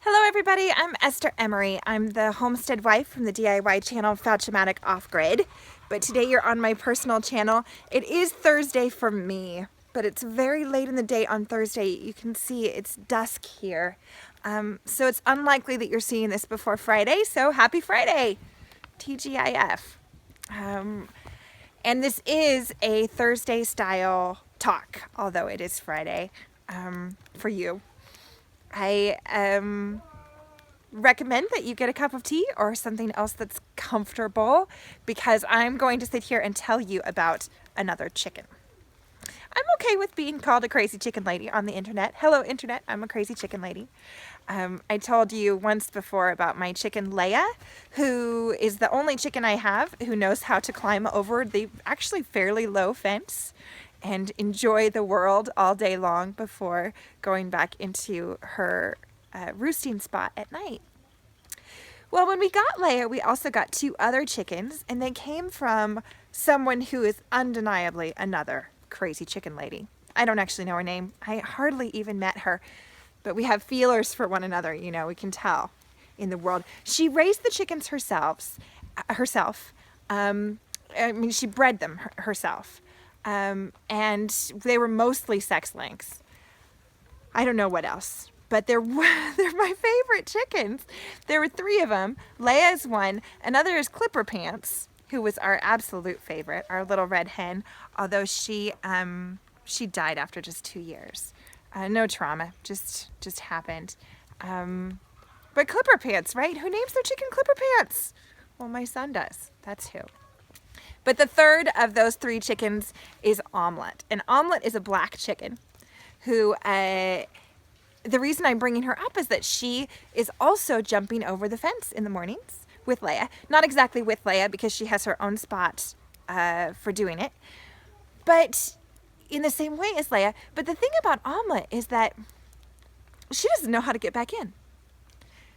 Hello everybody, I'm Esther Emery. I'm the homestead wife from the DIY channel Fouch-O-Matic Off Grid. But today you're on my personal channel. It is Thursday for me, but it's very late in the day on Thursday. You can see it's dusk here. So it's unlikely that you're seeing this before Friday, so happy Friday! TGIF. And this is a Thursday style talk, although it is Friday for you. I recommend that you get a cup of tea or something else that's comfortable because I'm going to sit here and tell you about another chicken. I'm okay with being called a crazy chicken lady on the internet. Hello internet, I'm a crazy chicken lady. I told you once before about my chicken Leia, who is the only chicken I have who knows how to climb over the actually fairly low fence and enjoy the world all day long before going back into her roosting spot at night. Well, when we got Leia, we also got two other chickens, and they came from someone who is undeniably another crazy chicken lady. I don't actually know her name. I hardly even met her, but we have feelers for one another, you know, we can tell in the world. She raised the chickens herself. I mean, she bred them herself. And they were mostly sex links. I don't know what else, but they're my favorite chickens. There were three of them. Leia is one. Another is Clipper Pants, who was our absolute favorite, our little red hen, although she died after just 2 years. No trauma, just happened. But Clipper Pants, right? Who names their chicken Clipper Pants? Well, my son does. That's who. But the third of those three chickens is Omelette. And Omelette is a black chicken who, the reason I'm bringing her up is that she is also jumping over the fence in the mornings with Leia. Not exactly with Leia because she has her own spot for doing it, but in the same way as Leia. But the thing about Omelette is that she doesn't know how to get back in.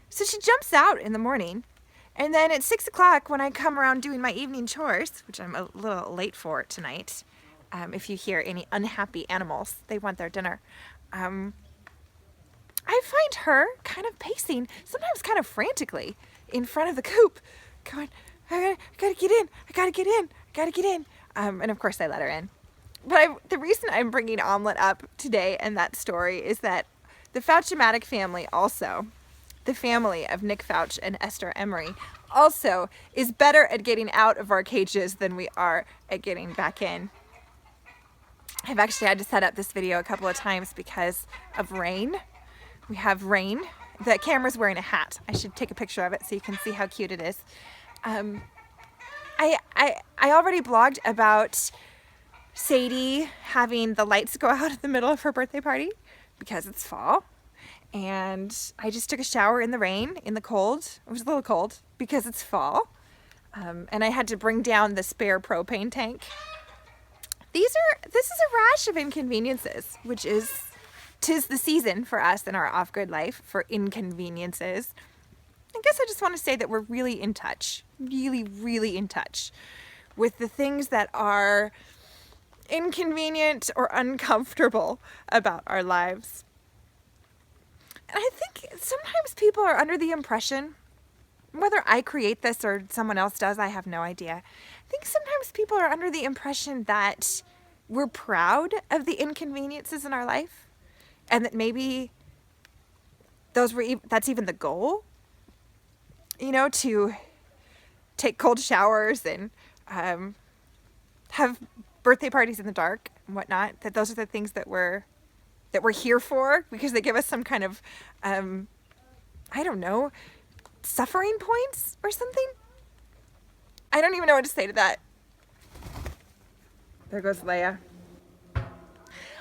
So she jumps out in the morning, and then at 6 o'clock when I come around doing my evening chores, which I'm a little late for tonight, if you hear any unhappy animals, they want their dinner, I find her kind of pacing, sometimes kind of frantically, in front of the coop, going, I gotta get in, I gotta get in, I gotta get in. And of course I let her in. But the reason I'm bringing Omelette up today and that story is that the Fouch-O-Matic family also, the family of Nick Fouch and Esther Emery, also is better at getting out of our cages than we are at getting back in. I've actually had to set up this video a couple of times because of rain. We have rain. The camera's wearing a hat. I should take a picture of it so you can see how cute it is. I already blogged about Sadie having the lights go out in the middle of her birthday party because it's fall. And I just took a shower in the rain, in the cold. It was a little cold because it's fall. And I had to bring down the spare propane tank. This is a rash of inconveniences, which is, 'tis the season for us in our off-grid life for inconveniences. I guess I just want to say that we're really in touch, really, really in touch with the things that are inconvenient or uncomfortable about our lives. And I think sometimes people are under the impression, whether I create this or someone else does, I have no idea. I think sometimes people are under the impression that we're proud of the inconveniences in our life and that maybe that's even the goal, you know, to take cold showers and have birthday parties in the dark and whatnot, that those are the things that we're here for because they give us some kind of, I don't know, suffering points or something. I don't even know what to say to that. There goes Leia.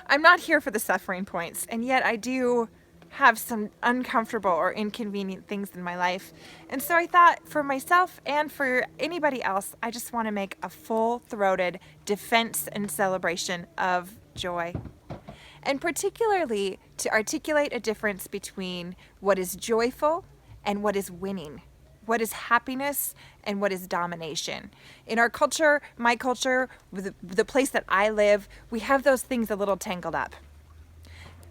I'm not here for the suffering points, and yet I do have some uncomfortable or inconvenient things in my life. And so I thought for myself and for anybody else, I just want to make a full-throated defense and celebration of joy. And particularly to articulate a difference between what is joyful and what is winning, what is happiness and what is domination. In our culture, my culture, the place that I live, we have those things a little tangled up.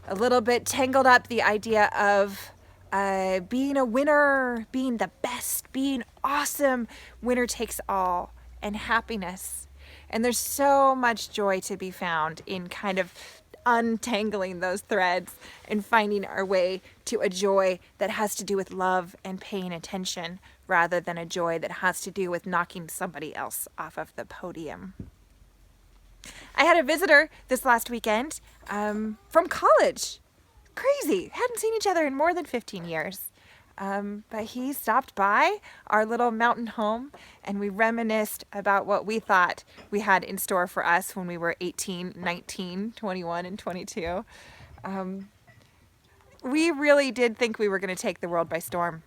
A little bit tangled up, the idea of being a winner, being the best, being awesome, winner takes all, and happiness. And there's so much joy to be found in kind of untangling those threads and finding our way to a joy that has to do with love and paying attention rather than a joy that has to do with knocking somebody else off of the podium. I had a visitor this last weekend from college. Crazy. Hadn't seen each other in more than 15 years. But he stopped by our little mountain home and we reminisced about what we thought we had in store for us when we were 18, 19, 21, and 22. We really did think we were going to take the world by storm.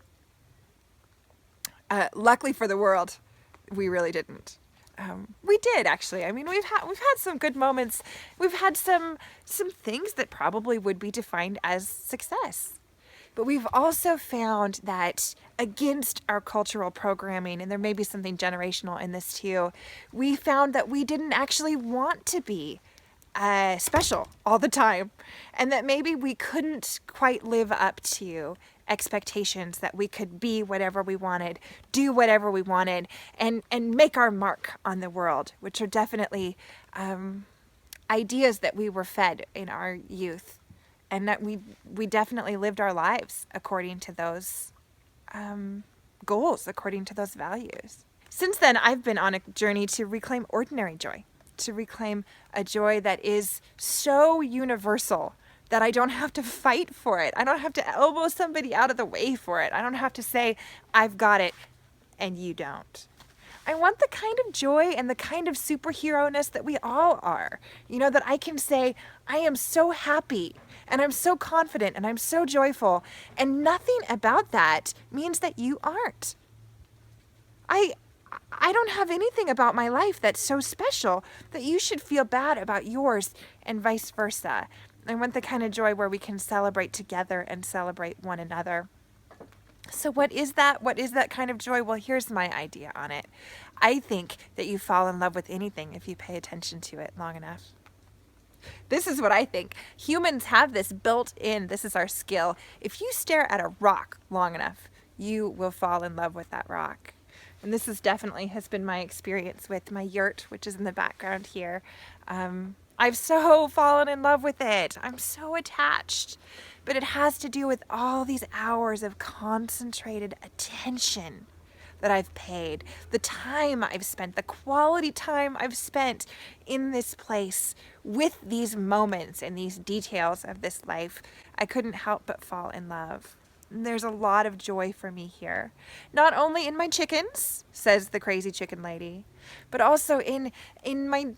Luckily for the world, we really didn't. We did actually. I mean, we've had some good moments. We've had some things that probably would be defined as success. But we've also found that against our cultural programming, and there may be something generational in this too, we found that we didn't actually want to be special all the time, and that maybe we couldn't quite live up to expectations that we could be whatever we wanted, do whatever we wanted, and make our mark on the world, which are definitely ideas that we were fed in our youth, and that we definitely lived our lives according to those goals, according to those values. Since then, I've been on a journey to reclaim ordinary joy, to reclaim a joy that is so universal that I don't have to fight for it. I don't have to elbow somebody out of the way for it. I don't have to say, I've got it and you don't. I want the kind of joy and the kind of superhero-ness that we all are. You know, that I can say, I am so happy and I'm so confident and I'm so joyful, and nothing about that means that you aren't. I don't have anything about my life that's so special that you should feel bad about yours, and vice versa. I want the kind of joy where we can celebrate together and celebrate one another. So what is that? What is that kind of joy? Well, here's my idea on it. I think that you fall in love with anything if you pay attention to it long enough. This is what I think. Humans have this built in. This is our skill. If you stare at a rock long enough, you will fall in love with that rock. And this is definitely has been my experience with my yurt, which is in the background here. I've so fallen in love with it. I'm so attached. But it has to do with all these hours of concentrated attention that I've paid, the time I've spent, the quality time I've spent in this place with these moments and these details of this life. I couldn't help but fall in love. And there's a lot of joy for me here. Not only in my chickens, says the crazy chicken lady, but also in my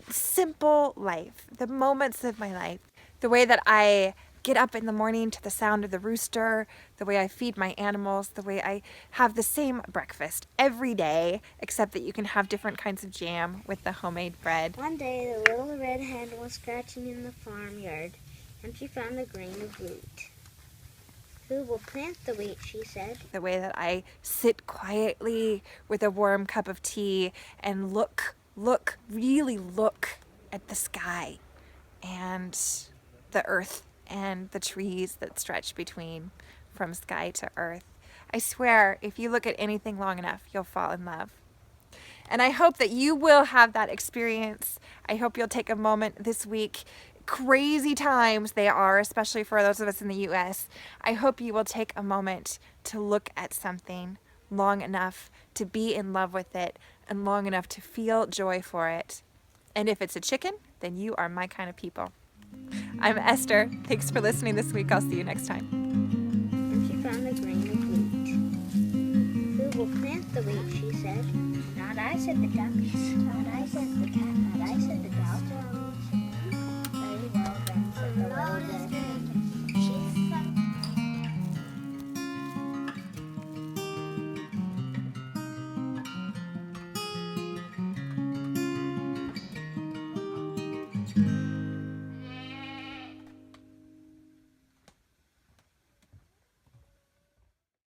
simple life, the moments of my life, the way that I get up in the morning to the sound of the rooster, the way I feed my animals, the way I have the same breakfast every day, except that you can have different kinds of jam with the homemade bread. One day the little red hen was scratching in the farmyard, and she found a grain of wheat. Who will plant the wheat, she said. The way that I sit quietly with a warm cup of tea and really look at the sky and the earth and the trees that stretch between from sky to earth. I swear, if you look at anything long enough, you'll fall in love. And I hope that you will have that experience. I hope you'll take a moment this week. Crazy times they are, especially for those of us in the U.S. I hope you will take a moment to look at something long enough to be in love with it and long enough to feel joy for it. And if it's a chicken, then you are my kind of people. I'm Esther. Thanks for listening this week. I'll see you next time. And she found a grain of wheat. Who will plant the wheat, she said. Not I, said the ducks. Not I, said the